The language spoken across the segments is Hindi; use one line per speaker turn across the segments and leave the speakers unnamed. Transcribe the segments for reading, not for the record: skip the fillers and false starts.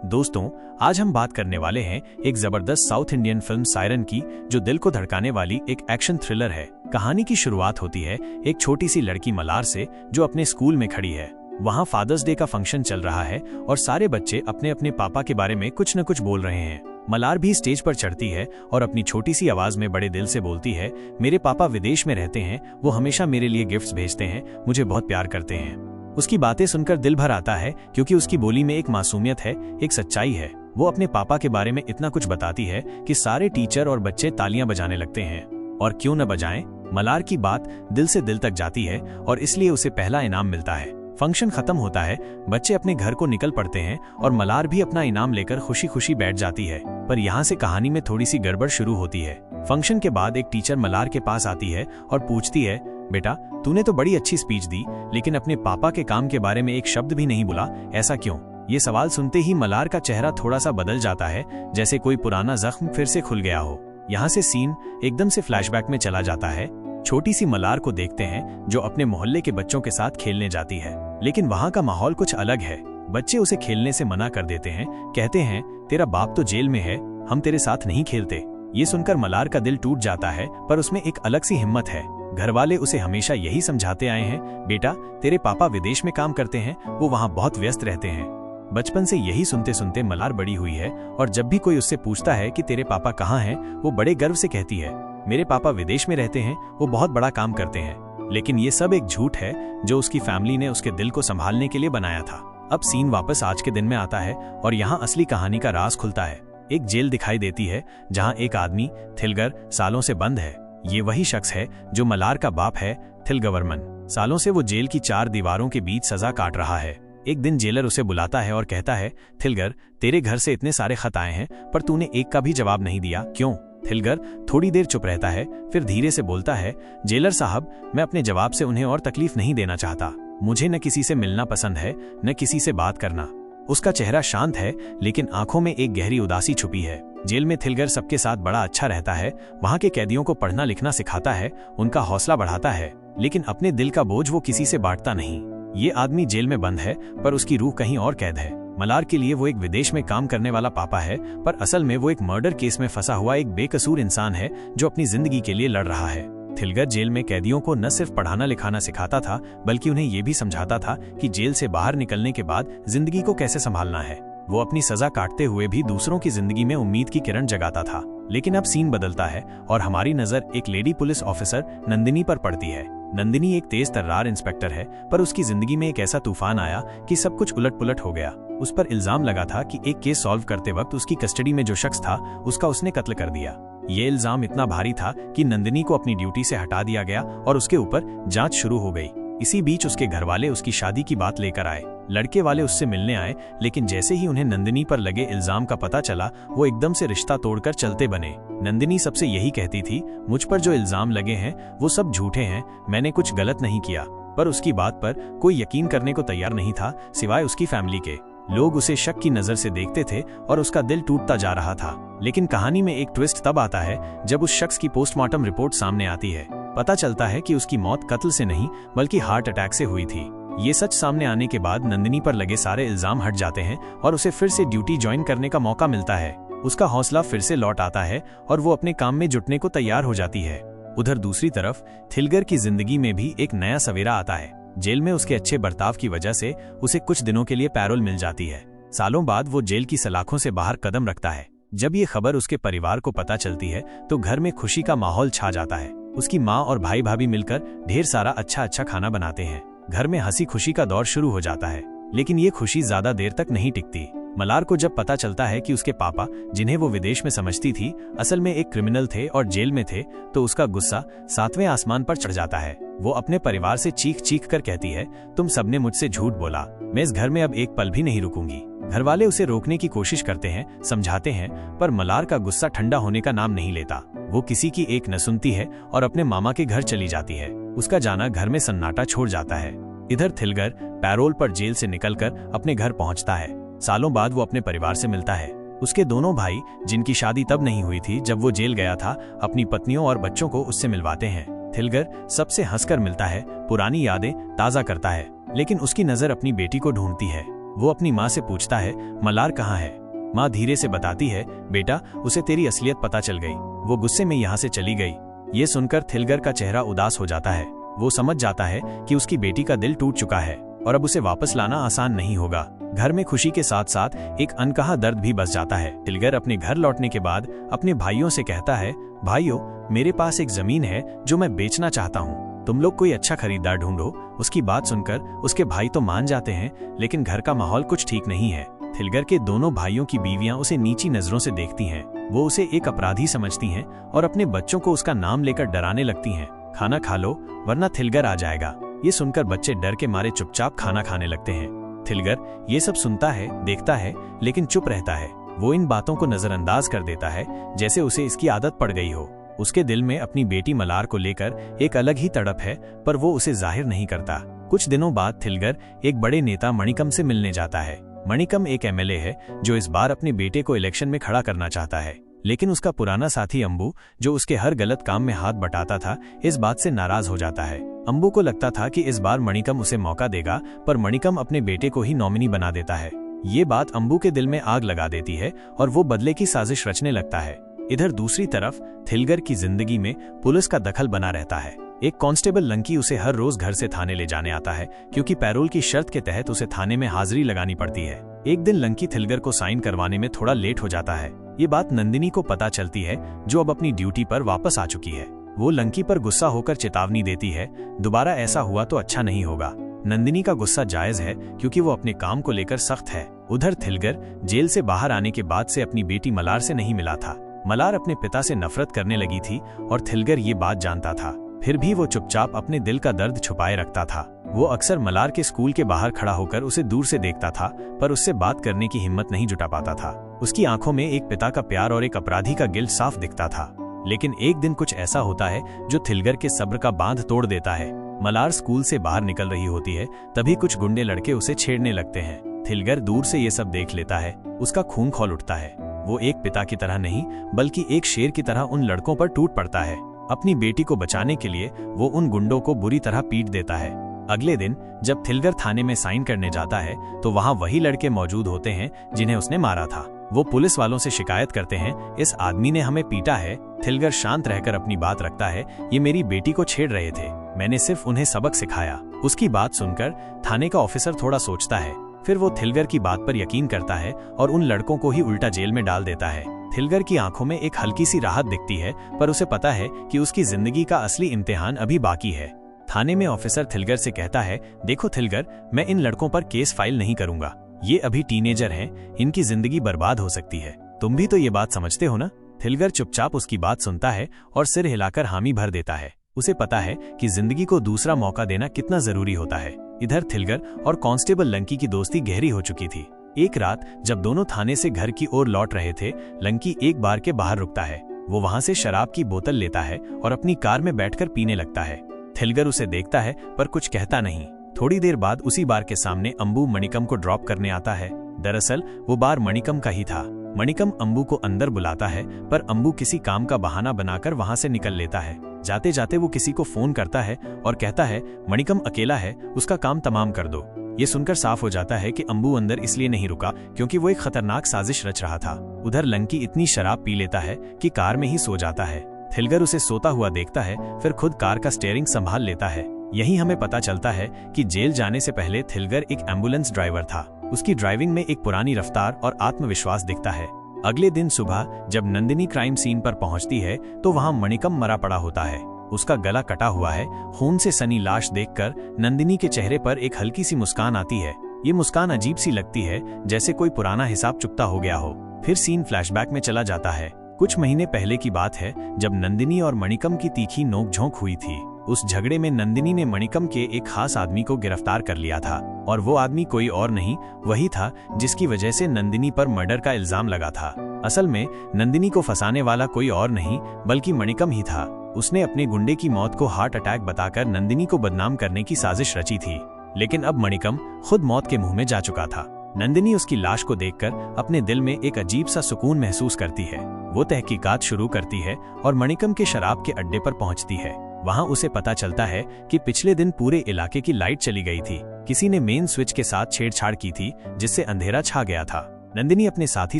दोस्तों, आज हम बात करने वाले हैं एक जबरदस्त साउथ इंडियन फिल्म सायरन की, जो दिल को धड़काने वाली एक एक्शन थ्रिलर है। कहानी की शुरुआत होती है एक छोटी सी लड़की मलार से, जो अपने स्कूल में खड़ी है। वहाँ फादर्स डे का फंक्शन चल रहा है और सारे बच्चे अपने अपने पापा के बारे में कुछ न कुछ बोल रहे हैं। मलार भी स्टेज पर चढ़ती है और अपनी छोटी सी आवाज में बड़े दिल से बोलती है, मेरे पापा विदेश में रहते हैं, वो हमेशा मेरे लिए गिफ्ट्स भेजते हैं, मुझे बहुत प्यार करते हैं। उसकी बातें सुनकर दिल भर आता है, क्योंकि उसकी बोली में एक मासूमियत है, एक सच्चाई है। वो अपने पापा के बारे में इतना कुछ बताती है कि सारे टीचर और बच्चे तालियां बजाने लगते हैं। और क्यों न बजाएं, मलार की बात दिल से दिल तक जाती है और इसलिए उसे पहला इनाम मिलता है। फंक्शन खत्म होता है, बच्चे अपने घर को निकल पड़ते हैं और मलार भी अपना इनाम लेकर खुशी खुशी बैठ जाती है। पर यहाँ से कहानी में थोड़ी सी गड़बड़ शुरू होती है। फंक्शन के बाद एक टीचर मलार के पास आती है और पूछती है, बेटा तूने तो बड़ी अच्छी स्पीच दी, लेकिन अपने पापा के काम के बारे में एक शब्द भी नहीं बोला, ऐसा क्यों? ये सवाल सुनते ही मलार का चेहरा थोड़ा सा बदल जाता है, जैसे कोई पुराना जख्म फिर से खुल गया हो। यहाँ से सीन एकदम से फ्लैशबैक में चला जाता है। छोटी सी मलार को देखते हैं, जो अपने मोहल्ले के बच्चों के साथ खेलने जाती है, लेकिन वहाँ का माहौल कुछ अलग है। बच्चे उसे खेलने से मना कर देते हैं, कहते हैं तेरा बाप तो जेल में है, हम तेरे साथ नहीं खेलते। ये सुनकर मलार का दिल टूट जाता है, पर उसमें एक अलग सी हिम्मत है। घर वाले उसे हमेशा यही समझाते आए हैं, बेटा तेरे पापा विदेश में काम करते हैं, वो वहाँ बहुत व्यस्त रहते हैं। बचपन से यही सुनते सुनते मलार बड़ी हुई है और जब भी कोई उससे पूछता है कि तेरे पापा कहाँ हैं, वो बड़े गर्व से कहती है, मेरे पापा विदेश में रहते हैं, वो बहुत बड़ा काम करते हैं। लेकिन ये सब एक झूठ है जो उसकी फैमिली ने उसके दिल को संभालने के लिए बनाया था। अब सीन वापस आज के दिन में आता है और यहाँ असली कहानी का राज खुलता है। एक जेल दिखाई देती है जहाँ एक आदमी थिलगर सालों से बंद है। ये वही शख्स है जो मलार का बाप है, थिलगवर्मन। सालों से वो जेल की 4 दीवारों के बीच सजा काट रहा है। एक दिन जेलर उसे बुलाता है और कहता है, थिलगर तेरे घर से इतने सारे खत आए हैं, पर तूने एक का भी जवाब नहीं दिया, क्यों? थिलगर थोड़ी देर चुप रहता है, फिर धीरे से बोलता है, जेलर साहब मैं अपने जवाब से उन्हें और तकलीफ नहीं देना चाहता। मुझे न किसी से मिलना पसंद है, न किसी से बात करना। उसका चेहरा शांत है, लेकिन आंखों में एक गहरी उदासी छुपी है। जेल में थिलगर सबके साथ बड़ा अच्छा रहता है, वहाँ के कैदियों को पढ़ना लिखना सिखाता है, उनका हौसला बढ़ाता है, लेकिन अपने दिल का बोझ वो किसी से बांटता नहीं। ये आदमी जेल में बंद है, पर उसकी रूह कहीं और कैद है। मलार के लिए वो एक विदेश में काम करने वाला पापा है, पर असल में वो एक मर्डर केस में फंसा हुआ एक बेकसूर इंसान है, जो अपनी जिंदगी के लिए लड़ रहा है। थिलगर जेल में कैदियों को न सिर्फ पढ़ाना लिखाना सिखाता था, बल्कि उन्हें ये भी समझाता था कि जेल से बाहर निकलने के बाद जिंदगी को कैसे संभालना है। वो अपनी सजा काटते हुए भी दूसरों की जिंदगी में उम्मीद की किरण जगाता था। लेकिन अब सीन बदलता है और हमारी नजर एक लेडी पुलिस ऑफिसर नंदिनी पर पड़ती है। नंदिनी एक तेज तर्रार इंस्पेक्टर है, पर उसकी जिंदगी में एक ऐसा तूफान आया कि सब कुछ उलट पुलट हो गया। उस पर इल्जाम लगा था कि एक केस सॉल्व करते वक्त उसकी कस्टडी में जो शख्स था, उसका उसने कत्ल कर दिया। ये इल्जाम इतना भारी था कि नंदिनी को अपनी ड्यूटी से हटा दिया गया और उसके ऊपर जांच शुरू हो गई। इसी बीच उसके घर वाले उसकी शादी की बात लेकर आए। लड़के वाले उससे मिलने आए, लेकिन जैसे ही उन्हें नंदिनी पर लगे इल्जाम का पता चला, वो एकदम से रिश्ता तोड़कर चलते बने। नंदिनी सबसे यही कहती थी, मुझ पर जो इल्जाम लगे हैं वो सब झूठे हैं, मैंने कुछ गलत नहीं किया। पर उसकी बात पर कोई यकीन करने को तैयार नहीं था, सिवाय उसकी फैमिली के। लोग उसे शक की नजर से देखते थे और उसका दिल टूटता जा रहा था। लेकिन कहानी में एक ट्विस्ट तब आता है जब उस शख्स की पोस्टमार्टम रिपोर्ट सामने आती है। पता चलता है कि उसकी मौत कत्ल से नहीं, बल्कि हार्ट अटैक से हुई थी। ये सच सामने आने के बाद नंदिनी पर लगे सारे इल्जाम हट जाते हैं और उसे फिर से ड्यूटी ज्वाइन करने का मौका मिलता है। उसका हौसला फिर से लौट आता है और वो अपने काम में जुटने को तैयार हो जाती है। उधर दूसरी तरफ थिलगर की जिंदगी में भी एक नया सवेरा आता है। जेल में उसके अच्छे बर्ताव की वजह से उसे कुछ दिनों के लिए पैरोल मिल जाती है। सालों बाद वो जेल की सलाखों से बाहर कदम रखता है। जब ये खबर उसके परिवार को पता चलती है, तो घर में खुशी का माहौल छा जाता है। उसकी माँ और भाई भाभी मिलकर ढेर सारा अच्छा खाना बनाते हैं। घर में हंसी खुशी का दौर शुरू हो जाता है। लेकिन ये खुशी ज्यादा देर तक नहीं टिकती। मलार को जब पता चलता है कि उसके पापा, जिन्हें वो विदेश में समझती थी, असल में एक क्रिमिनल थे और जेल में थे, तो उसका गुस्सा 7वें आसमान पर चढ़ जाता है। वो अपने परिवार से चीख चीख कर कहती है, तुम सबने मुझसे झूठ बोला, मैं इस घर में अब एक पल भी नहीं रुकूंगी। घर वाले उसे रोकने की कोशिश करते हैं, समझाते हैं, पर मलार का गुस्सा ठंडा होने का नाम नहीं लेता। वो किसी की एक न सुनती है और अपने मामा के घर चली जाती है। उसका जाना घर में सन्नाटा छोड़ जाता है। इधर थिलगर पैरोल पर जेल से निकलकर अपने घर पहुंचता है। सालों बाद वो अपने परिवार से मिलता है। उसके दोनों भाई, जिनकी शादी तब नहीं हुई थी जब वो जेल गया था, अपनी पत्नियों और बच्चों को उससे मिलवाते हैं। थिलगर सबसे हंसकर मिलता है, पुरानी यादें ताजा करता है, लेकिन उसकी नजर अपनी बेटी को ढूंढती है। वो अपनी माँ से पूछता है, मलार कहाँ है? माँ धीरे से बताती है, बेटा उसे तेरी असलियत पता चल गई, वो गुस्से में यहाँ से चली गई। ये सुनकर थिलगर का चेहरा उदास हो जाता है। वो समझ जाता है कि उसकी बेटी का दिल टूट चुका है और अब उसे वापस लाना आसान नहीं होगा। घर में खुशी के साथ साथ एक अनकहा दर्द भी बस जाता है। थिलगर अपने घर लौटने के बाद अपने भाइयों से कहता है, भाइयों मेरे पास एक जमीन है जो मैं बेचना चाहता हूँ, तुम लोग कोई अच्छा खरीदार ढूंढो। उसकी बात सुनकर उसके भाई तो मान जाते हैं, लेकिन घर का माहौल कुछ ठीक नहीं है। थिलगर के दोनों भाइयों की बीवियां उसे नीची नजरों से देखती हैं। वो उसे एक अपराधी समझती हैं और अपने बच्चों को उसका नाम लेकर डराने लगती हैं। खाना खा लो वरना थिलगर आ जाएगा। ये सुनकर बच्चे डर के मारे चुपचाप खाना खाने लगते हैं। थिलगर ये सब सुनता है, देखता है, लेकिन चुप रहता है। वो इन बातों को नजरअंदाज कर देता है, जैसे उसे इसकी आदत पड़ गई हो। उसके दिल में अपनी बेटी मलार को लेकर एक अलग ही तड़प है, पर वो उसे जाहिर नहीं करता। कुछ दिनों बाद थिलगर एक बड़े नेता मणिकम से मिलने जाता है। मणिकम एक एमएलए है जो इस बार अपने बेटे को इलेक्शन में खड़ा करना चाहता है, लेकिन उसका पुराना साथी अंबू, जो उसके हर गलत काम में हाथ बटाता था, इस बात से नाराज हो जाता है। अंबू को लगता था कि इस बार मणिकम उसे मौका देगा, पर मणिकम अपने बेटे को ही नॉमिनी बना देता है। ये बात अंबू के दिल में आग लगा देती है और वो बदले की साजिश रचने लगता है। इधर दूसरी तरफ थिलगर की जिंदगी में पुलिस का दखल बना रहता है। एक कांस्टेबल लंकी उसे हर रोज घर से थाने ले जाने आता है, क्योंकि पैरोल की शर्त के तहत उसे थाने में हाजिरी लगानी पड़ती है। एक दिन लंकी थिलगर को साइन करवाने में थोड़ा लेट हो जाता है। ये बात नंदिनी को पता चलती है, जो अब अपनी ड्यूटी पर वापस आ चुकी है। वो लंकी पर गुस्सा होकर चेतावनी देती है, दोबारा ऐसा हुआ तो अच्छा नहीं होगा। नंदिनी का गुस्सा जायज है, क्योंकि वो अपने काम को लेकर सख्त है। उधर थिलगर जेल से बाहर आने के बाद से अपनी बेटी मलार से नहीं मिला था। मलार अपने पिता से नफरत करने लगी थी और थिलगर ये बात जानता था। फिर भी वो चुपचाप अपने दिल का दर्द छुपाए रखता था। वो अक्सर मलार के स्कूल के बाहर खड़ा होकर उसे दूर से देखता था, पर उससे बात करने की हिम्मत नहीं जुटा पाता था। उसकी आंखों में एक पिता का प्यार और एक अपराधी का गिल्ट साफ दिखता था। लेकिन एक दिन कुछ ऐसा होता है जो थिलगर के सब्र का बांध तोड़ देता है। मलार स्कूल से बाहर निकल रही होती है, तभी कुछ गुंडे लड़के उसे छेड़ने लगते हैं। थिलगर दूर से ये सब देख लेता है। उसका खून खौल उठता है। वो एक पिता की तरह नहीं, बल्कि एक शेर की तरह उन लड़कों पर टूट पड़ता है। अपनी बेटी को बचाने के लिए वो उन गुंडों को बुरी तरह पीट देता है। अगले दिन जब थिलगर थाने में साइन करने जाता है, तो वहाँ वही लड़के मौजूद होते हैं जिन्हें उसने मारा था। वो पुलिस वालों से शिकायत करते हैं, इस आदमी ने हमें पीटा है। थिलगर शांत रहकर अपनी बात रखता है, ये मेरी बेटी को छेड़ रहे थे, मैंने सिर्फ उन्हें सबक सिखाया। उसकी बात सुनकर थाने का ऑफिसर थोड़ा सोचता है, फिर वो थिलगर की बात पर यकीन करता है और उन लड़कों को ही उल्टा जेल में डाल देता है। थिलगर की आंखों में एक हल्की सी राहत दिखती है, पर उसे पता है कि उसकी जिंदगी का असली इम्तिहान अभी बाकी है। थाने में ऑफिसर थिलगर से कहता है, देखो थिलगर, मैं इन लड़कों पर केस फाइल नहीं करूंगा। ये अभी टीनेजर हैं, इनकी जिंदगी बर्बाद हो सकती है। तुम भी तो ये बात समझते हो ना? थिलगर चुपचाप उसकी बात सुनता है और सिर हिलाकर हामी भर देता है। उसे पता है कि जिंदगी को दूसरा मौका देना कितना जरूरी होता है। इधर थिलगर और कांस्टेबल लंकी की दोस्ती गहरी हो चुकी थी। एक रात जब दोनों थाने से घर की ओर लौट रहे थे, लंकी एक बार के बाहर रुकता है। वो वहां से शराब की बोतल लेता है और अपनी कार में बैठकर पीने लगता है। थिलगर उसे देखता है, पर कुछ कहता नहीं। थोड़ी देर बाद उसी बार के सामने अंबू मणिकम को ड्रॉप करने आता है। दरअसल वो बार मणिकम का ही था। मणिकम अंबू को अंदर बुलाता है, पर अंबू किसी काम का बहाना बनाकर वहां से निकल लेता है। जाते जाते वो किसी को फोन करता है और कहता है, मणिकम अकेला है, उसका काम तमाम कर दो। ये सुनकर साफ हो जाता है कि अंबू अंदर इसलिए नहीं रुका क्योंकि वो एक खतरनाक साजिश रच रहा था। उधर लंकी इतनी शराब पी लेता है कि कार में ही सो जाता है। थिलगर उसे सोता हुआ देखता है, फिर खुद कार का स्टीयरिंग संभाल लेता है। यहीं हमें पता चलता है कि जेल जाने से पहले थिलगर एक एम्बुलेंस ड्राइवर था। उसकी ड्राइविंग में एक पुरानी रफ्तार और आत्मविश्वास दिखता है। अगले दिन सुबह जब नंदिनी क्राइम सीन पर पहुंचती है, तो वहां मणिकम मरा पड़ा होता है। उसका गला कटा हुआ है। खून से सनी लाश देखकर नंदिनी के चेहरे पर एक हल्की सी मुस्कान आती है। ये मुस्कान अजीब सी लगती है, जैसे कोई पुराना हिसाब चुकता हो गया हो। फिर सीन फ्लैशबैक में चला जाता है। कुछ महीने पहले की बात है, जब नंदिनी और मणिकम की तीखी नोकझोंक हुई थी। उस झगड़े में नंदिनी ने मणिकम के एक खास आदमी को गिरफ्तार कर लिया था, और वो आदमी कोई और नहीं, वही था जिसकी वजह से नंदिनी पर मर्डर का इल्जाम लगा था। असल में नंदिनी को फंसाने वाला कोई और नहीं, बल्कि मणिकम ही था। उसने अपने गुंडे की मौत को हार्ट अटैक बताकर नंदिनी को बदनाम करने की साजिश रची थी। लेकिन अब मणिकम खुद मौत के मुंह में जा चुका था। नंदिनी उसकी लाश को देखकर अपने दिल में एक अजीब सा सुकून महसूस करती है। वो तहकीकात शुरू करती है और मणिकम के शराब के अड्डे पर पहुंचती है। वहाँ उसे पता चलता है कि पिछले दिन पूरे इलाके की लाइट चली गई थी। किसी ने मेन स्विच के साथ छेड़छाड़ की थी, जिससे अंधेरा छा गया था। नंदिनी अपने साथी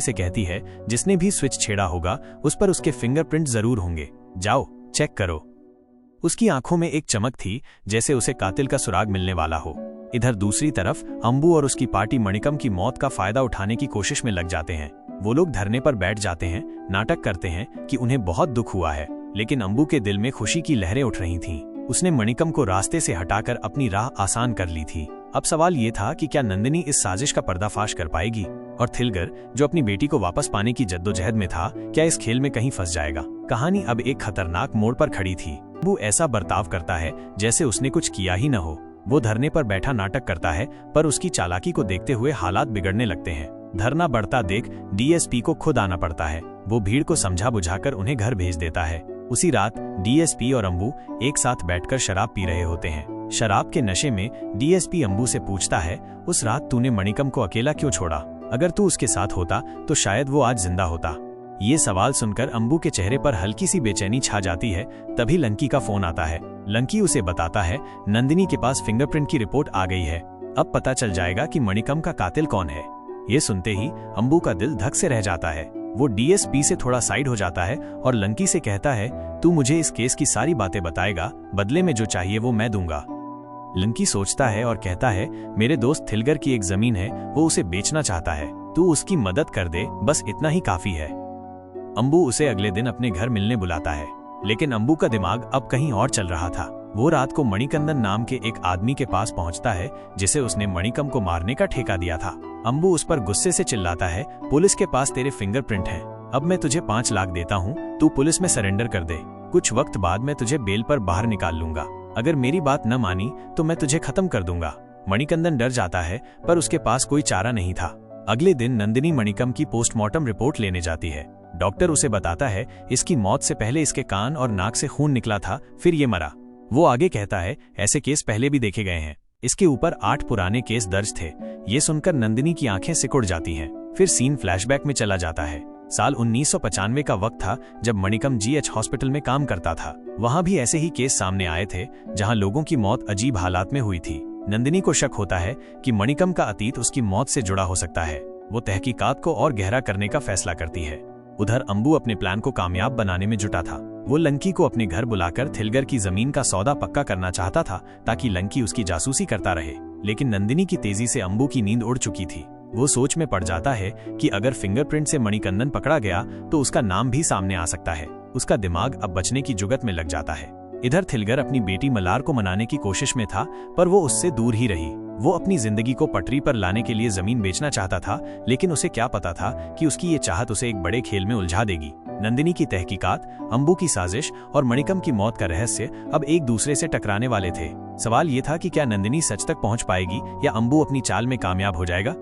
से कहती है, जिसने भी स्विच छेड़ा होगा उस पर उसके फिंगरप्रिंट जरूर होंगे, जाओ चेक करो। उसकी आंखों में एक चमक थी, जैसे उसे कातिल का सुराग मिलने वाला हो। इधर दूसरी तरफ अंबू और उसकी पार्टी मणिकम की मौत का फायदा उठाने की कोशिश में लग जाते हैं। वो लोग धरने पर बैठ जाते हैं, नाटक करते हैं कि उन्हें बहुत दुख हुआ है, लेकिन अंबू के दिल में खुशी की लहरें उठ रही थीं। उसने मणिकम को रास्ते से हटाकर अपनी राह आसान कर ली थी। अब सवाल ये था कि क्या नंदिनी इस साजिश का पर्दाफाश कर पाएगी, और थिलगर, जो अपनी बेटी को वापस पाने की जद्दोजहद में था, क्या इस खेल में कहीं फंस जाएगा। कहानी अब एक खतरनाक मोड़ पर खड़ी थी। अंबू ऐसा बर्ताव करता है जैसे उसने कुछ किया ही न हो। वो धरने पर बैठा नाटक करता है, पर उसकी चालाकी को देखते हुए हालात बिगड़ने लगते हैं। धरना बढ़ता देख डीएसपी को खुद आना पड़ता है। वो भीड़ को समझा बुझाकर उन्हें घर भेज देता है। उसी रात डीएसपी और अंबू एक साथ बैठकर शराब पी रहे होते हैं। शराब के नशे में डीएसपी अंबू से पूछता है, उस रात तूने मणिकम को अकेला क्यों छोड़ा? अगर तू उसके साथ होता तो शायद वो आज जिंदा होता। ये सवाल सुनकर अंबू के चेहरे पर हल्की सी बेचैनी छा जाती है। तभी लंकी का फोन आता है। लंकी उसे बताता है, नंदिनी के पास फिंगरप्रिंट की रिपोर्ट आ गई है। अब पता चल जाएगा कि मणिकम का कातिल कौन है। ये सुनते ही अंबू का दिल धक से रह जाता है। वो डीएसपी से थोड़ा साइड हो जाता है और लंकी से कहता है, तू मुझे इस केस की सारी बातें बताएगा, बदले में जो चाहिए वो मैं दूंगा। लंकी सोचता है और कहता है, मेरे दोस्त थिलगर की एक जमीन है, वो उसे बेचना चाहता है, तू उसकी मदद कर दे, बस इतना ही काफी है। अंबू उसे अगले दिन अपने घर मिलने बुलाता है, लेकिन अंबू का दिमाग अब कहीं और चल रहा था। वो रात को मणिकंदन नाम के एक आदमी के पास पहुंचता है, जिसे उसने मणिकम को मारने का ठेका दिया था। अंबू उस पर गुस्से से चिल्लाता है, पुलिस के पास तेरे फिंगरप्रिंट हैं, अब मैं तुझे 5 लाख देता हूँ, तू पुलिस में सरेंडर कर दे। कुछ वक्त बाद मैं तुझे बेल पर बाहर निकाल लूंगा। अगर मेरी बात न मानी तो मैं तुझे खत्म कर दूंगा। मणिकंदन डर जाता है, पर उसके पास कोई चारा नहीं था। अगले दिन नंदिनी मणिकम की पोस्टमार्टम रिपोर्ट लेने जाती है। डॉक्टर उसे बताता है, इसकी मौत से पहले इसके कान और नाक से खून निकला था, फिर ये मरा। वो आगे कहता है, ऐसे केस पहले भी देखे गए हैं। इसके ऊपर 8 पुराने केस दर्ज थे। ये सुनकर नंदिनी की आंखें सिकुड़ जाती हैं। फिर सीन फ्लैशबैक में चला जाता है। साल 1995 का वक्त था, जब मणिकम जीएच हॉस्पिटल में काम करता था। वहां भी ऐसे ही केस सामने आए थे, जहां लोगों की मौत अजीब हालात में हुई थी। नंदिनी को शक होता है कि मणिकम का अतीत उसकी मौत से जुड़ा हो सकता है। वो तहकीकात को और गहरा करने का फैसला करती है। उधर अंबू अपने प्लान को कामयाब बनाने में जुटा था। वो लंकी को अपने घर बुलाकर थिलगर की जमीन का सौदा पक्का करना चाहता था, ताकि लंकी उसकी जासूसी करता रहे। लेकिन नंदिनी की तेजी से अंबू की नींद उड़ चुकी थी। वो सोच में पड़ जाता है कि अगर फिंगरप्रिंट से मणिकंदन पकड़ा गया तो उसका नाम भी सामने आ सकता है। उसका दिमाग अब बचने की जुगत में लग जाता है। इधर थिलगर अपनी बेटी मलार को मनाने की कोशिश में था, पर वो उससे दूर ही रही। वो अपनी जिंदगी को पटरी पर लाने के लिए जमीन बेचना चाहता था, लेकिन उसे क्या पता था कि उसकी ये चाहत उसे एक बड़े खेल में उलझा देगी। नंदिनी की तहकीकात, अंबू की साजिश और मणिकम की मौत का रहस्य अब एक दूसरे से टकराने वाले थे। सवाल ये था कि क्या नंदिनी सच तक पहुंच पाएगी या अंबू अपनी चाल में कामयाब हो जाएगा?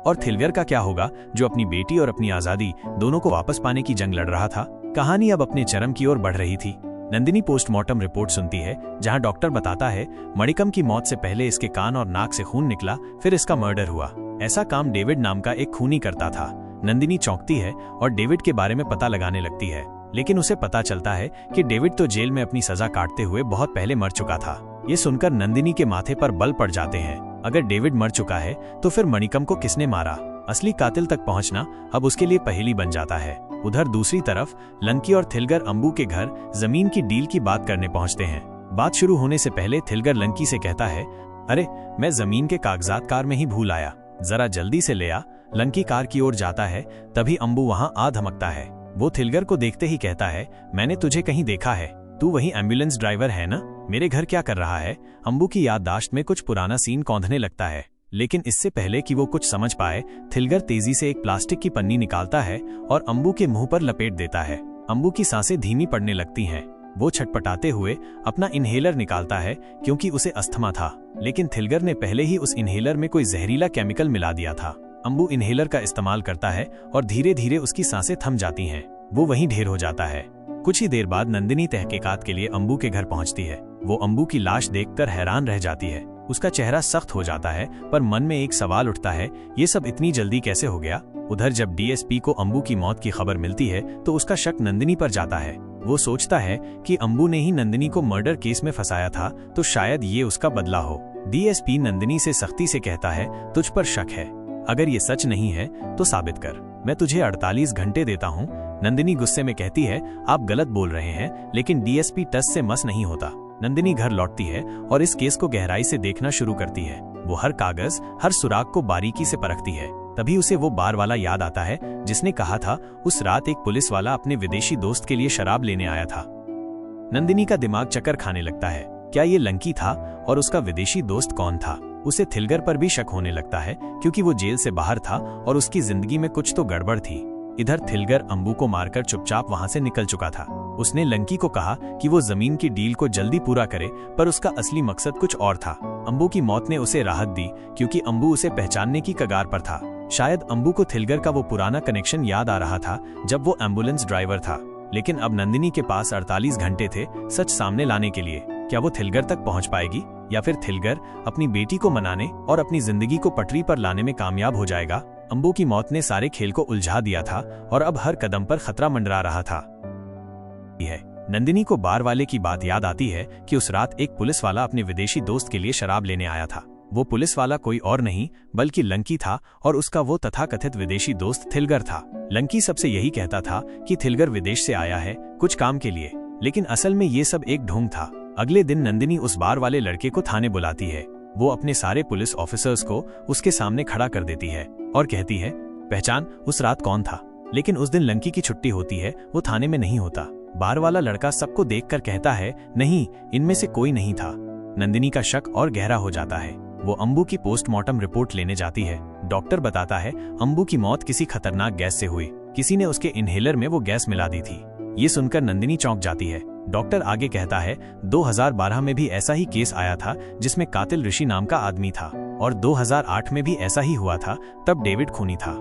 और थिलगर का क्या होगा, जो अपनी बेटी और अपनी आजादी दोनों को वापस पाने की जंग लड़ रहा था? कहानी अब अपने चरम की ओर बढ़ रही थी। नंदिनी पोस्टमार्टम रिपोर्ट सुनती है, जहां डॉक्टर बताता है मणिकम की मौत से पहले इसके कान और नाक से खून निकला, फिर इसका मर्डर हुआ। ऐसा काम डेविड नाम का एक खूनी करता था। नंदिनी चौंकती है और डेविड के बारे में पता लगाने लगती है, लेकिन उसे पता चलता है कि डेविड तो जेल में अपनी सजा काटते हुए बहुत पहले मर चुका था। ये सुनकर नंदिनी के माथे पर बल पड़ जाते हैं। अगर डेविड मर चुका है तो फिर मणिकम को किसने मारा? असली कातिल तक पहुंचना अब उसके लिए पहेली बन जाता है। उधर दूसरी तरफ लंकी और थिलगर अंबू के घर जमीन की डील की बात करने पहुंचते हैं। बात शुरू होने से पहले थिलगर लंकी से कहता है, अरे मैं जमीन के कागजात कार में ही भूल आया, जरा जल्दी से ले आ। लंकी कार की ओर जाता है, तभी अंबू वहां आ धमकता है। वो थिलगर को देखते ही कहता है, मैंने तुझे कहीं देखा है, तू वही एम्बुलेंस ड्राइवर है ना? मेरे घर क्या कर रहा है? अंबू की याददाश्त में कुछ पुराना सीन कौंधने लगता है, लेकिन इससे पहले कि वो कुछ समझ पाए, थिलगर तेजी से एक प्लास्टिक की पन्नी निकालता है और अंबू के मुंह पर लपेट देता है। अंबू की सांसें धीमी पड़ने लगती हैं। वो छटपटाते हुए अपना इन्हेलर निकालता है, क्योंकि उसे अस्थमा था, लेकिन थिलगर ने पहले ही उस इन्हेलर में कोई जहरीला केमिकल मिला दिया था। अंबू इन्हेलर का इस्तेमाल करता है और धीरे धीरे उसकी सांसें थम जाती हैं। वो वहीं ढेर हो जाता है। कुछ ही देर बाद नंदिनी तहकीकात के लिए अंबू के घर पहुंचती है। वो अंबू की लाश देखकर हैरान रह जाती है। उसका चेहरा सख्त हो जाता है, पर मन में एक सवाल उठता है, ये सब इतनी जल्दी कैसे हो गया? उधर जब डीएसपी को अंबू की मौत की खबर मिलती है तो उसका शक नंदिनी पर जाता है। वो सोचता है कि अंबू ने ही नंदिनी को मर्डर केस में फंसाया था, तो शायद ये उसका बदला हो। डीएसपी नंदिनी से सख्ती से कहता है, तुझ पर शक है, अगर ये सच नहीं है तो साबित कर, मैं तुझे 48 घंटे देता हूँ। नंदिनी गुस्से में कहती है, आप गलत बोल रहे हैं, लेकिन डीएसपी टस से मस नहीं होता। नंदिनी घर लौटती है और इस केस को गहराई से देखना शुरू करती है। वो हर कागज, हर सुराग को बारीकी से परखती है। तभी उसे वो बार वाला याद आता है जिसने कहा था उस रात एक पुलिस वाला अपने विदेशी दोस्त के लिए शराब लेने आया था। नंदिनी का दिमाग चक्कर खाने लगता है। क्या ये लंकी था और उसका विदेशी दोस्त कौन था? उसे थिलगर पर भी शक होने लगता है क्योंकि वो जेल से बाहर था और उसकी जिंदगी में कुछ तो गड़बड़ थी। इधर थिलगर अंबू को मारकर चुपचाप वहां से निकल चुका था। उसने लंकी को कहा कि वो जमीन की डील को जल्दी पूरा करे, पर उसका असली मकसद कुछ और था। अंबू की मौत ने उसे राहत दी क्योंकि अंबू उसे पहचानने की कगार पर था। शायद अंबू को थिलगर का वो पुराना कनेक्शन याद आ रहा था जब वो एम्बुलेंस ड्राइवर था। लेकिन अब नंदिनी के पास 48 घंटे थे सच सामने लाने के लिए। क्या वो थिलगर तक पहुंच पाएगी या फिर थिलगर अपनी बेटी को मनाने और अपनी जिंदगी को पटरी पर लाने में कामयाब हो जाएगा? अंबू की मौत ने सारे खेल को उलझा दिया था और अब हर कदम पर खतरा मंडरा रहा था। नंदिनी को बार वाले की बात याद आती है कि उस रात एक पुलिस वाला अपने विदेशी दोस्त के लिए शराब लेने आया था। वो पुलिस वाला कोई और नहीं बल्कि लंकी था और उसका वो तथाकथित विदेशी दोस्त थिलगर था। लंकी सबसे यही कहता था कि थिलगर विदेश से आया है कुछ काम के लिए, लेकिन असल में ये सब एक ढोंग था। अगले दिन नंदिनी उस बार वाले लड़के को थाने बुलाती है। वो अपने सारे पुलिस ऑफिसर्स को उसके सामने खड़ा कर देती है और कहती है, पहचान उस रात कौन था। लेकिन उस दिन लंकी की छुट्टी होती है, वो थाने में नहीं होता। बार वाला लड़का सबको देखकर कहता है, नहीं, इनमें से कोई नहीं था। नंदिनी का शक और गहरा हो जाता है। वो अंबू की पोस्टमार्टम रिपोर्ट लेने जाती है। डॉक्टर बताता है अंबू की मौत किसी खतरनाक गैस से हुई। किसी ने उसके इनहेलर में वो गैस मिला दी थी। ये सुनकर नंदिनी चौंक जाती है। डॉक्टर आगे कहता है 2012 में भी ऐसा ही केस आया था जिसमें कातिल ऋषि नाम का आदमी था, और 2008 में भी ऐसा ही हुआ था, तब डेविड खूनी था।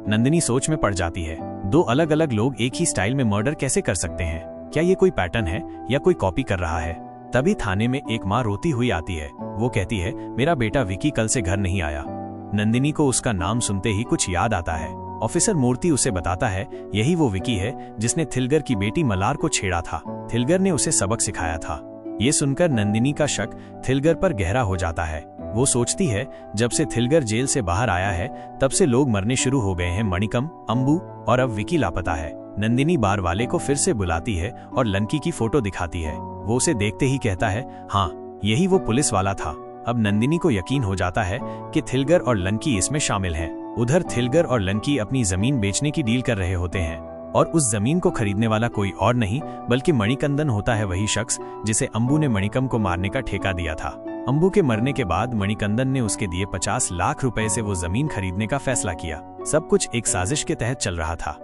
नंदिनी सोच में पड़ जाती है। दो अलग अलग लोग एक ही स्टाइल में मर्डर कैसे कर सकते हैं? क्या ये कोई पैटर्न है या कोई कॉपी कर रहा है? तभी थाने में एक माँ रोती हुई आती है। वो कहती है, मेरा बेटा विकी कल से घर नहीं आया। नंदिनी को उसका नाम सुनते ही कुछ याद आता है। ऑफिसर मूर्ति उसे बताता है यही वो विकी है जिसने थिलगर की बेटी मलार को छेड़ा था। थिलगर ने उसे सबक सिखाया था। ये सुनकर नंदिनी का शक थिलगर पर गहरा हो जाता है। वो सोचती है जब से थिलगर जेल से बाहर आया है तब से लोग मरने शुरू हो गए हैं। मणिकम, अंबू और अब विकी लापता है। नंदिनी बार वाले को फिर से बुलाती है और लंकी की फोटो दिखाती है। वो उसे देखते ही कहता है, हाँ, यही वो पुलिस वाला था। अब नंदिनी को यकीन हो जाता है कि थिलगर और लंकी इसमें शामिल हैं। उधर थिलगर और लंकी अपनी जमीन बेचने की डील कर रहे होते हैं और उस जमीन को खरीदने वाला कोई और नहीं बल्कि मणिकंदन होता है, वही शख्स जिसे अंबू ने मणिकम को मारने का ठेका दिया था। अंबू के मरने के बाद मणिकंदन ने उसके दिए 50 लाख रुपए से वो जमीन खरीदने का फैसला किया। सब कुछ एक साजिश के तहत चल रहा था।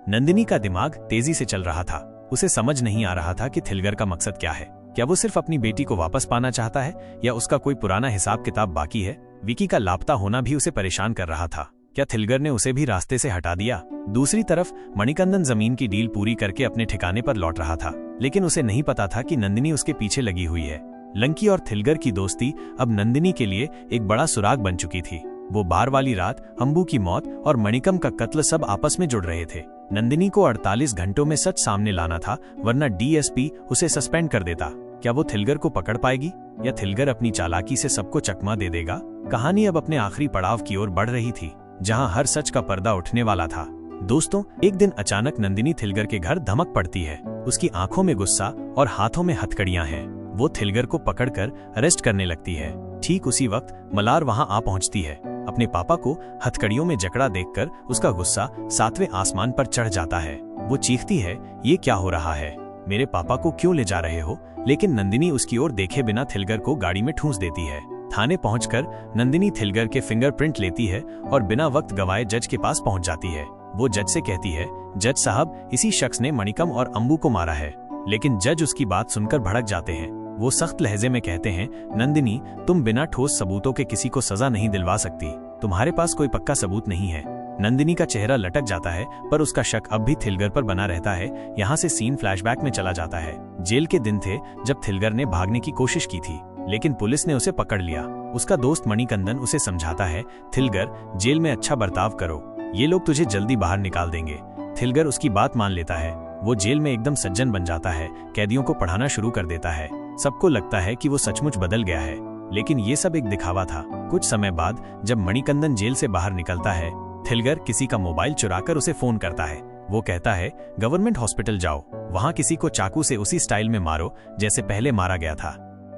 नंदिनी का दिमाग तेजी से चल रहा था। उसे समझ नहीं आ रहा था कि थिलगर का मकसद क्या है। क्या वो सिर्फ अपनी बेटी को वापस पाना चाहता है या उसका कोई पुराना हिसाब किताब बाकी है? विकी का लापता होना भी उसे परेशान कर रहा था। क्या थिलगर ने उसे भी रास्ते से हटा दिया? दूसरी तरफ मणिकंदन जमीन की डील पूरी करके अपने ठिकाने पर लौट रहा था, लेकिन उसे नहीं पता था कि नंदिनी उसके पीछे लगी हुई है। लंकी और थिलगर की दोस्ती अब नंदिनी के लिए एक बड़ा सुराग बन चुकी थी। वो बार वाली रात, अंबू की मौत और मणिकम का कत्ल सब आपस में जुड़ रहे थे। नंदिनी को 48 घंटों में सच सामने लाना था, वरना डीएसपी उसे सस्पेंड कर देता। क्या वो थिलगर को पकड़ पाएगी या थिलगर अपनी चालाकी से सबको चकमा दे देगा? कहानी अब अपने आखिरी पड़ाव की ओर बढ़ रही थी, जहां हर सच का पर्दा उठने वाला था। दोस्तों, एक दिन अचानक नंदिनी थिलगर के घर धमक पड़ती है। उसकी आंखों में गुस्सा और हाथों में हथकड़ियां हैं। वो थिलगर को पकड़कर अरेस्ट करने लगती है। ठीक उसी वक्त मलार वहां आ पहुंचती है। अपने पापा को हथकड़ियों में जकड़ा देखकर उसका गुस्सा 7वें आसमान पर चढ़ जाता है। वो चीखती है, ये क्या हो रहा है? मेरे पापा को क्यों ले जा रहे हो? लेकिन नंदिनी उसकी ओर देखे बिना थिलगर को गाड़ी में ठूंस देती है। थाने पहुंचकर नंदिनी थिलगर के फिंगरप्रिंट लेती है और बिना वक्त गवाए जज के पास पहुंच जाती है। वो जज से कहती है, जज साहब, इसी शख्स ने मणिकम और अंबू को मारा है। लेकिन जज उसकी बात सुनकर भड़क जाते हैं। वो सख्त लहजे में कहते हैं, नंदिनी, तुम बिना ठोस सबूतों के किसी को सजा नहीं दिलवा सकती। तुम्हारे पास कोई पक्का सबूत नहीं है। नंदिनी का चेहरा लटक जाता है, पर उसका शक अब भी थिलगर पर बना रहता है। यहाँ से सीन फ्लैशबैक में चला जाता है। जेल के दिन थे जब थिलगर ने भागने की कोशिश की थी, लेकिन पुलिस ने उसे पकड़ लिया। उसका दोस्त मणिकंदन उसे समझाता है, थिलगर, जेल में अच्छा बर्ताव करो, ये लोग तुझे जल्दी बाहर निकाल देंगे। थिलगर उसकी बात मान लेता है वो जेल में एकदम सज्जन बन जाता है, कैदियों को पढ़ाना शुरू कर देता है। सबको लगता है कि वो सचमुच बदल गया है, लेकिन ये सब एक दिखावा था। कुछ समय बाद जब मणिकंदन जेल से बाहर निकलता है, थिलगर किसी का मोबाइल चुराकर उसे फोन करता है। वो कहता है गवर्नमेंट हॉस्पिटल जाओ, वहां किसी को चाकू से उसी स्टाइल में मारो जैसे पहले मारा गया था।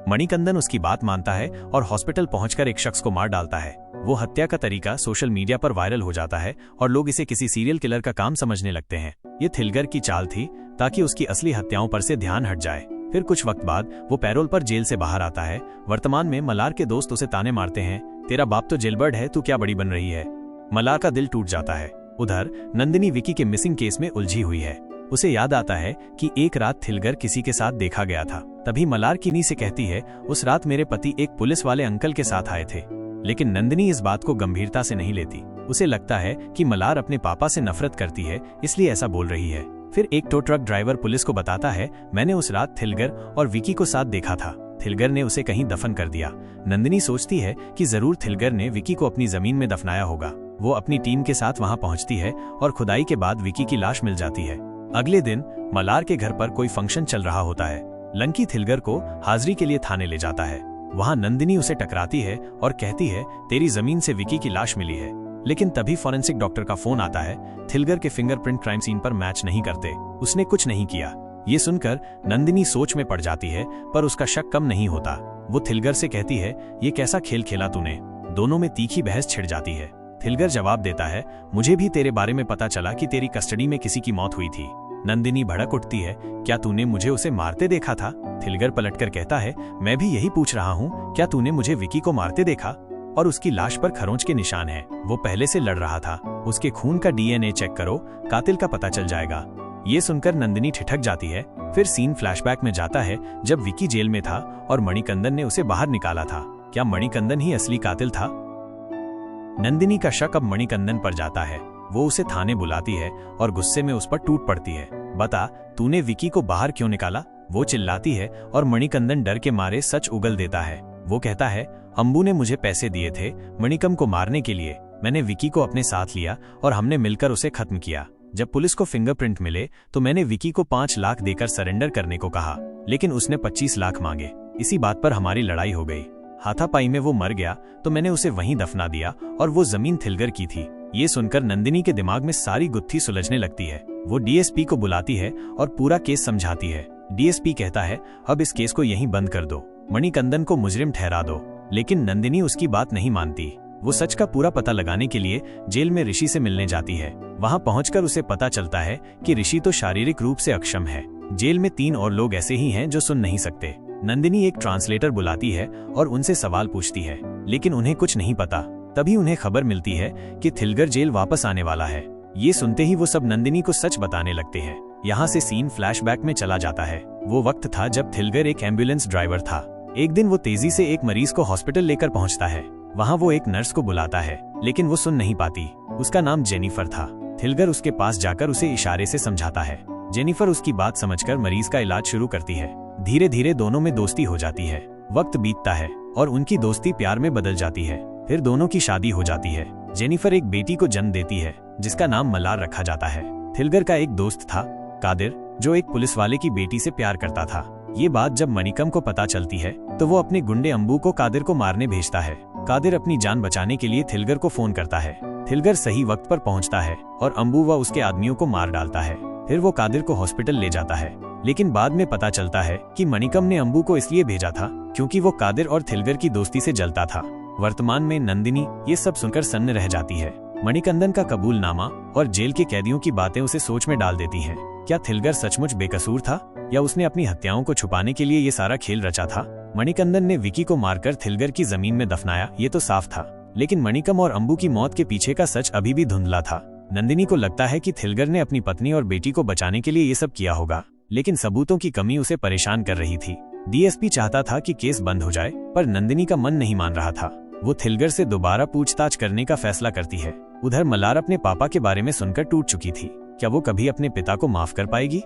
मणिकंदन उसकी बात मानता है और हॉस्पिटल पहुंचकर एक शख्स को मार डालता है। वो हत्या का तरीका सोशल मीडिया पर वायरल हो जाता है और लोग इसे किसी सीरियल किलर का काम समझने लगते हैं। ये थिलगर की चाल थी ताकि उसकी असली हत्याओं पर से ध्यान हट जाए। फिर कुछ वक्त बाद वो पैरोल पर जेल से बाहर आता है। वर्तमान में मलार के दोस्त उसे ताने मारते हैं, तेरा बाप तो जेलबर्ड है, तू क्या बड़ी बन रही है। मलार का दिल टूट जाता है। उधर नंदिनी विकी के मिसिंग केस में उलझी हुई है। उसे याद आता है कि एक रात थिलगर किसी के साथ देखा गया था। तभी मलार किन्नी से कहती है, उस रात मेरे पति एक पुलिस वाले अंकल के साथ आए थे। लेकिन नंदिनी इस बात को गंभीरता से नहीं लेती। उसे लगता है कि मलार अपने पापा से नफरत करती है, इसलिए ऐसा बोल रही है। फिर एक टो ट्रक ड्राइवर पुलिस को बताता है, मैंने उस रात थिलगर और विकी को साथ देखा था। थिलगर ने उसे कहीं दफन कर दिया। नंदिनी सोचती है कि जरूर थिलगर ने विकी को अपनी जमीन में दफनाया होगा। वो अपनी टीम के साथ वहां पहुंचती है और खुदाई के बाद विकी की लाश मिल जाती है। अगले दिन मलार के घर पर कोई फंक्शन चल रहा होता है। लंकी थिलगर को हाजिरी के लिए थाने ले जाता है। वहां नंदिनी उसे टकराती है और कहती है, तेरी जमीन से विकी की लाश मिली है। लेकिन तभी फॉरेंसिक डॉक्टर का फोन आता है। थिलगर के फिंगरप्रिंट क्राइम सीन पर मैच नहीं करते, उसने कुछ नहीं किया। ये सुनकर नंदिनी सोच में पड़ जाती है, पर उसका शक कम नहीं होता। वो थिलगर से कहती है, ये कैसा खेल खेला तूने। दोनों में तीखी बहस छिड़ जाती है। थिलगर जवाब देता है, मुझे भी तेरे बारे में पता चला कि तेरी कस्टडी में किसी की मौत हुई थी। नंदिनी भड़क उठती है, क्या तूने मुझे उसे मारते देखा था। थिलगर पलटकर कहता है, मैं भी यही पूछ रहा हूँ, क्या तूने मुझे विकी को मारते देखा। और उसकी लाश पर खरोंच के निशान हैं। वो पहले से लड़ रहा था। उसके खून का डीएनए चेक करो, कातिल का पता चल जाएगा। ये सुनकर नंदिनी ठिठक जाती है। फिर सीन फ्लैशबैक में जाता है जब विकी जेल में था और मणिकंदन ने उसे बाहर निकाला था। क्या मणिकंदन ही असली कातिल था। नंदिनी का शक अब मणिकंदन पर जाता है। वो उसे थाने बुलाती है और गुस्से में उस पर टूट पड़ती है। बता, तूने विकी को बाहर क्यों निकाला। वो चिल्लाती है और मणिकंदन डर के मारे सच उगल देता है। वो कहता है, अंबू ने मुझे पैसे दिए थे मणिकम को मारने के लिए। मैंने विकी को अपने साथ लिया और हमने मिलकर उसे खत्म किया। जब पुलिस को फिंगरप्रिंट मिले तो मैंने विकी को 5 लाख देकर सरेंडर करने को कहा, लेकिन उसने 25 लाख मांगे। इसी बात पर हमारी लड़ाई हो गई। हाथापाई में वो मर गया तो मैंने उसे वहीं दफना दिया और वो जमीन थिलगर की थी। ये सुनकर नंदिनी के दिमाग में सारी गुत्थी सुलझने लगती है। वो डीएसपी को बुलाती है और पूरा केस समझाती है। डीएसपी कहता है, अब इस केस को यहीं बंद कर दो, मणिकंदन को मुजरिम ठहरा दो। लेकिन नंदिनी उसकी बात नहीं मानती। वो सच का पूरा पता लगाने के लिए जेल में ऋषि से मिलने जाती है। वहां पहुंचकर उसे पता चलता है कि ऋषि तो शारीरिक रूप से अक्षम है। जेल में 3 और लोग ऐसे ही हैं जो सुन नहीं सकते। नंदिनी एक ट्रांसलेटर बुलाती है और उनसे सवाल पूछती है, लेकिन उन्हें कुछ नहीं पता। तभी उन्हें खबर मिलती है कि थिलगर जेल वापस आने वाला है। ये सुनते ही वो सब नंदिनी को सच बताने लगते हैं। यहाँ से सीन फ्लैशबैक में चला जाता है। वो वक्त था जब थिलगर एक एम्बुलेंस ड्राइवर था। एक दिन वो तेजी से एक मरीज को हॉस्पिटल लेकर पहुंचता है। वहाँ वो एक नर्स को बुलाता है, लेकिन वो सुन नहीं पाती। उसका नाम जेनिफर था। थिलगर उसके पास जाकर उसे इशारे से समझाता है। जेनिफर उसकी बात समझकर मरीज का इलाज शुरू करती है। धीरे धीरे दोनों में दोस्ती हो जाती है। वक्त बीतता है और उनकी दोस्ती प्यार में बदल जाती है। फिर दोनों की शादी हो जाती है। जेनिफर एक बेटी को जन्म देती है जिसका नाम मलार रखा जाता है। थिलगर का एक दोस्त था, कादिर, जो एक पुलिस वाले की बेटी से प्यार करता था। ये बात जब मणिकम को पता चलती है तो वो अपने गुंडे अंबू को कादिर को मारने भेजता है। कादिर अपनी जान बचाने के लिए थिलगर को फोन करता है। थिलगर सही वक्त पर पहुंचता है और अंबू व उसके आदमियों को मार डालता है। फिर वो कादिर को हॉस्पिटल ले जाता है, लेकिन बाद में पता चलता है कि मणिकम ने अंबू को इसलिए भेजा था क्योंकि वो कादिर और थिलगर की दोस्ती से जलता था। वर्तमान में नंदिनी ये सब सुनकर सन्न रह जाती है। मणिकंदन का कबूलनामा और जेल के कैदियों की बातें उसे सोच में डाल देती हैं। क्या थिलगर सचमुच बेकसूर था या उसने अपनी हत्याओं को छुपाने के लिए ये सारा खेल रचा था। मणिकंदन ने विकी को मारकर थिलगर की जमीन में दफनाया, ये तो साफ था, लेकिन मणिकम और अंबू की मौत के पीछे का सच अभी भी धुंधला था। नंदिनी को लगता है कि थिलगर ने अपनी पत्नी और बेटी को बचाने के लिए ये सब किया होगा, लेकिन सबूतों की कमी उसे परेशान कर रही थी। डीएसपी चाहता था कि केस बंद हो जाए, पर नंदिनी का मन नहीं मान रहा था। वो थिलगर से दोबारा पूछताछ करने का फैसला करती है। उधर मलार अपने पापा के बारे में सुनकर टूट चुकी थी। क्या वो कभी अपने पिता को माफ कर पाएगी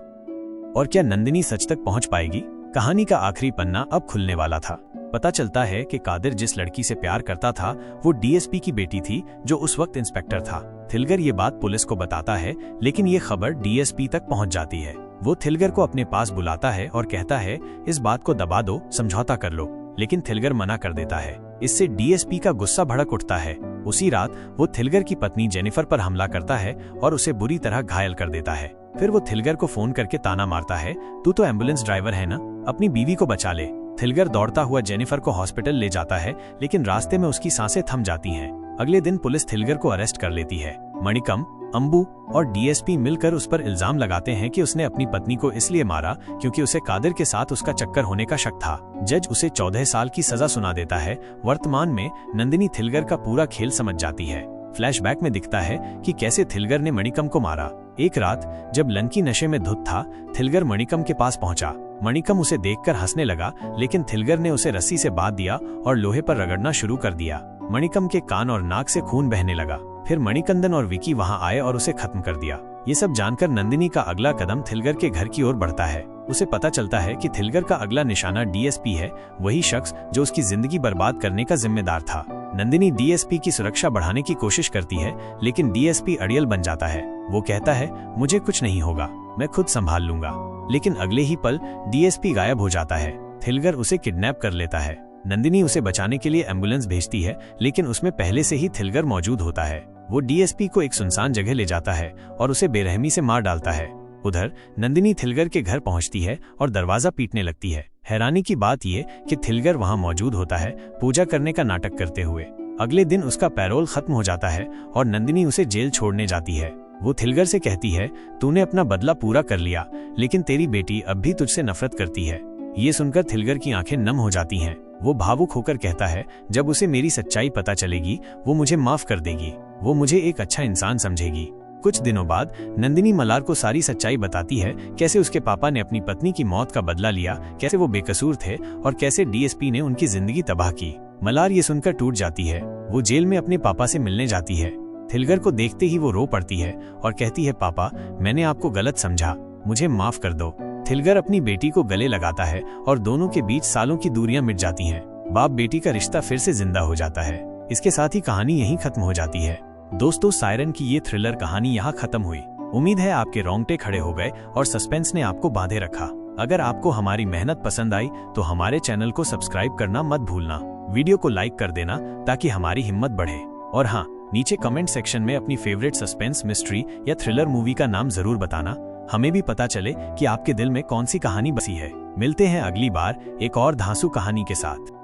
और क्या नंदिनी सच तक पहुंच पाएगी। कहानी का आखिरी पन्ना अब खुलने वाला था। पता चलता है कि कादिर जिस लड़की से प्यार करता था वो डीएसपी की बेटी थी, जो उस वक्त इंस्पेक्टर था। थिलगर ये बात पुलिस को बताता है, लेकिन ये खबर डीएसपी तक पहुंच जाती है। वो थिलगर को अपने पास बुलाता है और कहता है, इस बात को दबा दो, समझौता कर लो। लेकिन थिलगर मना कर देता है। इससे डीएसपी का गुस्सा भड़क उठता है। उसी रात वो थिलगर की पत्नी जेनिफर पर हमला करता है और उसे बुरी तरह घायल कर देता है। फिर वो थिलगर को फोन करके ताना मारता है, तू तो एम्बुलेंस ड्राइवर है ना, अपनी बीवी को बचा ले। थिलगर दौड़ता हुआ जेनिफर को हॉस्पिटल ले जाता है, लेकिन रास्ते में उसकी सांसें थम जाती हैं। अगले दिन पुलिस थिलगर को अरेस्ट कर लेती है। मणिकम, अंबू और डीएसपी मिलकर उस पर इल्जाम लगाते हैं कि उसने अपनी पत्नी को इसलिए मारा क्योंकि उसे कादिर के साथ उसका चक्कर होने का शक था। जज उसे 14 साल की सजा सुना देता है। वर्तमान में नंदिनी थिलगर का पूरा खेल समझ जाती है। फ्लैशबैक में दिखता है कि कैसे थिलगर ने मणिकम को मारा। एक रात जब लंकी नशे में धुत था, थिलगर मणिकम के पास पहुंचा। मणिकम उसे देखकर हंसने लगा, लेकिन थिलगर ने उसे रस्सी से बांध दिया और लोहे पर रगड़ना शुरू कर दिया। मणिकम के कान और नाक से खून बहने लगा। फिर मणिकंदन और विकी वहां आए और उसे खत्म कर दिया। ये सब जानकर नंदिनी का अगला कदम थिलगर के घर की ओर बढ़ता है। उसे पता चलता है कि थिलगर का अगला निशाना डीएसपी है, वही शख्स जो उसकी जिंदगी बर्बाद करने का जिम्मेदार था। नंदिनी डीएसपी की सुरक्षा बढ़ाने की कोशिश करती है, लेकिन डीएसपी अड़ियल बन जाता है। वो कहता है, मुझे कुछ नहीं होगा, मैं खुद संभाल लूंगा। लेकिन अगले ही पल डीएसपी गायब हो जाता है। थिलगर उसे किडनैप कर लेता है। नंदिनी उसे बचाने के लिए एम्बुलेंस भेजती है, लेकिन उसमें पहले से ही थिलगर मौजूद होता है। वो डीएसपी को एक सुनसान जगह ले जाता है और उसे बेरहमी से मार डालता है। उधर नंदिनी थिलगर के घर पहुंचती है और दरवाजा पीटने लगती है। हैरानी की बात ये कि थिलगर वहां मौजूद होता है, पूजा करने का नाटक करते हुए। अगले दिन उसका पैरोल खत्म हो जाता है और नंदिनी उसे जेल छोड़ने जाती है। वो थिलगर से कहती है, तूने अपना बदला पूरा कर लिया, लेकिन तेरी बेटी अब भी तुझसे नफरत करती है। ये सुनकर थिलगर की आंखें नम हो जाती हैं। वो भावुक होकर कहता है, जब उसे मेरी सच्चाई पता चलेगी वो मुझे माफ कर देगी, वो मुझे एक अच्छा इंसान समझेगी। कुछ दिनों बाद नंदिनी मलार को सारी सच्चाई बताती है, कैसे उसके पापा ने अपनी पत्नी की मौत का बदला लिया, कैसे वो बेकसूर थे और कैसे डीएसपी ने उनकी जिंदगी तबाह की। मलार ये सुनकर टूट जाती है। वो जेल में अपने पापा से मिलने जाती है। थिलगर को देखते ही वो रो पड़ती है और कहती है, पापा, मैंने आपको गलत समझा, मुझे माफ कर दो। थिलगर अपनी बेटी को गले लगाता है और दोनों के बीच सालों की दूरियां मिट जाती हैं। बाप बेटी का रिश्ता फिर से जिंदा हो जाता है। इसके साथ ही कहानी यहीं खत्म हो जाती है। दोस्तों, सायरन की ये थ्रिलर कहानी यहाँ खत्म हुई। उम्मीद है आपके रोंगटे खड़े हो गए और सस्पेंस ने आपको बांधे रखा। अगर आपको हमारी मेहनत पसंद आई तो हमारे चैनल को सब्सक्राइब करना मत भूलना। वीडियो को लाइक कर देना ताकि हमारी हिम्मत बढ़े। और हाँ, नीचे कमेंट सेक्शन में अपनी फेवरेट सस्पेंस, मिस्ट्री या थ्रिलर मूवी का नाम जरूर बताना। हमें भी पता चले कि आपके दिल में कौन सी कहानी बसी है। मिलते हैं अगली बार एक और धांसू कहानी के साथ।